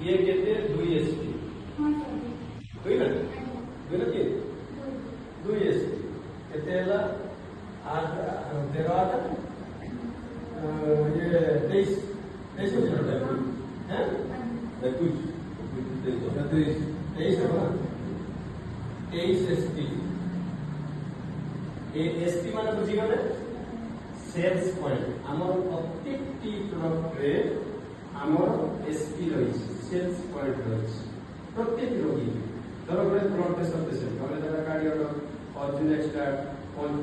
ये कहते हैं 2 एसपी दुई ना दुई ना तीन 2 एसपी कहते हैं 8 13 8 ये 23 23 है हैं 23 है ना 23 एसपी एसपी माने बुझी गले सेल्स पॉइंट आमर प्रत्येक टी प्रोडक्ट रे आमर एसपी रही सेल्स पॉइंट रही प्रत्येक रोगी धर गोटे ब्लड प्रेशर पेशेंट आम जरा कार्डियो अर्जुन एक्सट्रा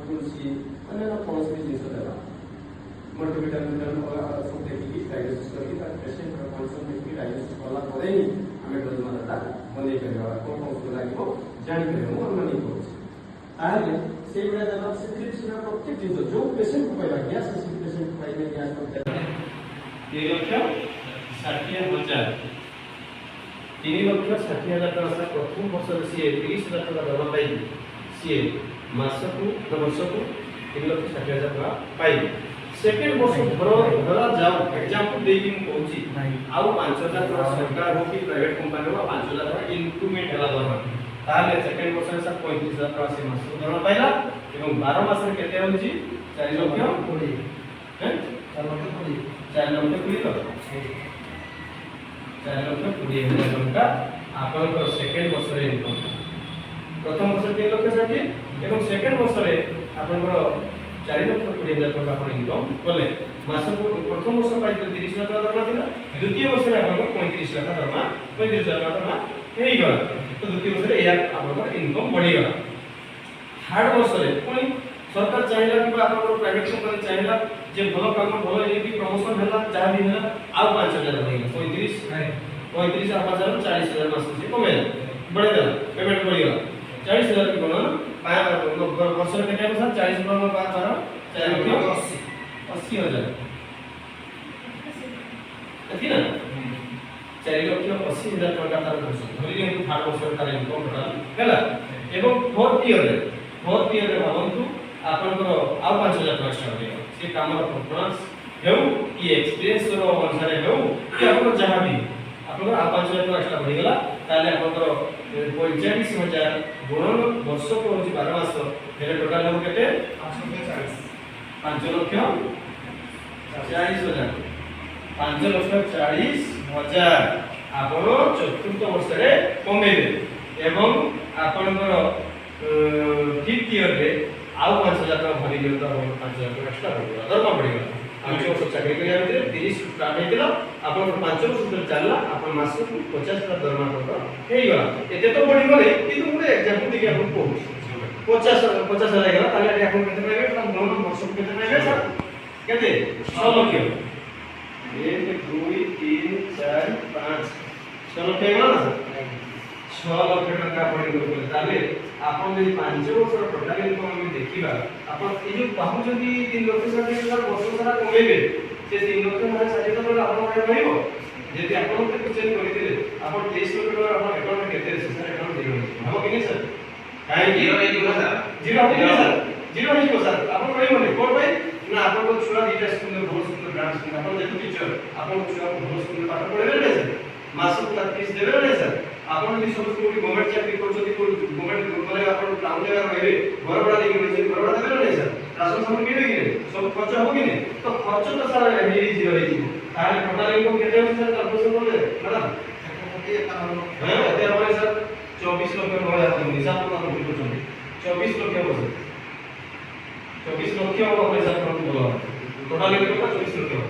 तुलसी अन्य कौन भी जिन देवा मल्टीविटामिन सब देखिए डायग्नोसिस करके पेशेंट कंडिशन देखिए डायग्नोसिस कला ही आम डोज मात्रा बन पार कौन कौन लगे जापर अनुमान करें से प्रत्येक जिन जो पेशेंट को पाइबा गैस पेशेंट को पाइबे गैस 3,60,000 3,60,000 टका प्रथम वर्ष सी 30,000 टका दरमा पाई सी मासकू वर्षकू 3,60,000 टका पाई सेकेंड वर्ष धरा जाओ एग्जांपल देकी कहूची आउ 5,000 टका सरकार हो कि प्राइवेट कंपनी हो 5,000 टका इंक्रीमेंट हला दरमा ताले सेकेंड वर्ष से 35,000 टका से मासकू दरमा पाइला एवं 12 मास रे केते होची 4 लाख 20 हैं 4 लाख 20 4 लाख 20 4 लाख 20,000 टका आपन सेकेंड वर्ष रे इनकम प्रथम वर्ष 3 लाख 60 एवं सेकेंड वर्ष रे आपन 4 लाख 20,000 टका आपन इनकम कले मासको प्रथम वर्ष पाइ 30 लाख दरमा थिला द्वितीय वर्ष रे आपन 35 लाख दरमा 35,000 टका दरमा हेई गला तो द्वितीय वर्ष रे या आपन इनकम बढ़ी गला थर्ड वर्ष रे पुनी सरकार चाहिला कि आपन प्राइवेट कंपनी चाहिला जे भलो काम भलो ये भी प्रमोशन हैला जा भी हैला आ 5,000 होइला 35 आ 5,000 40,000 मास से कमे बढ़े गला पेमेंट बढ़ी गला 40,000 की बना वर्ष रे केते वर्ष 40 में 12 4,80,000 ठीक ना 4,80,000 टका तार वर्ष धरि जे थर्ड वर्ष तार इनकम टोटल हैला एवं फोर्थ ईयर रे भावंतु आपन को आ 5,000 टका एक्स्ट्रा होइला से काम रो परफॉर्मेंस हेउ कि एक्सपीरियंस रो अनुसार हेउ कि आपन जहां भी आपन आ 5,000 टका एक्स्ट्रा बढ़ी गला ताले आपन को 45,000 गुणन वर्ष को होची 12 मास हेले टोटल हम केते 5,40,000 5,40,000 आपन चतुर्थ वर्ष रे कमेबे एवं आपन फिफ्थ ईयर रे आउ 5,000 टका भरी गेल तो 5,000 टका एक्स्ट्रा बढ़िला दरमा बढ़िला 5 वर्ष चाकरी करिया भितर 30 स्टार्ट हेतिला आपन 5 वर्ष भितर चलला आपन मास 50 टका दरमा टका हेई गला एते तो बढ़ी गले किंतु गुडे एग्जांपल देखि आपन को 50 लागला ताले आपन केते पाइबे त मोन वर्ष केते पाइबे सर केते 6 लाख 1 2 3 4 5 6 लाख हेगला ना 6 लाख टका पड़ी गले ताले आपन यदि 5 वर्ष टोटल इनकम हम देखिबा आपन ए जो पाहु जदि 3,60,000 वर्ष सारा कमेबे से 3,60,000 आपन पाए पाइबो यदि आपन के क्वेश्चन करिथिले आपन 23 लाख टका आपन अकाउंट में केते सर अकाउंट देबो हम कि नहीं सर काहे जीरो हे दिबो सर जीरो हे सर जीरो हे को सर आपन पाइबो नहीं कोड भाई ना आपन को छुआ दीटा स्कूल में बहुत सुंदर ब्रांच में आपन देखो टीचर आपन छुआ को बहुत सुंदर पाठ पढ़ेबे नहीं सर मासक का फीस देबे नहीं सर आपन भी सब स्कूल गवर्नमेंट चाकरी करछथि गवर्नमेंट बोले आपन टाउन लेवल रहिबे घर भड़ा देबे नहीं घर भड़ा देबे नहीं सर राशन सामान केबे कि सब खर्च हो कि नहीं तो खर्च तो सारा हेरी जीरो हे जीवो ताले टोटल इनकम केते होय सर कैलकुलेशन बोले मैडम हां एते हमरे सर 24 लाख में होया तो हिसाब तो हम बिल्कुल चलते 24 लाख हो सर 24 लाख हो हमरे सर बोला टोटल इनकम 24 लाख हो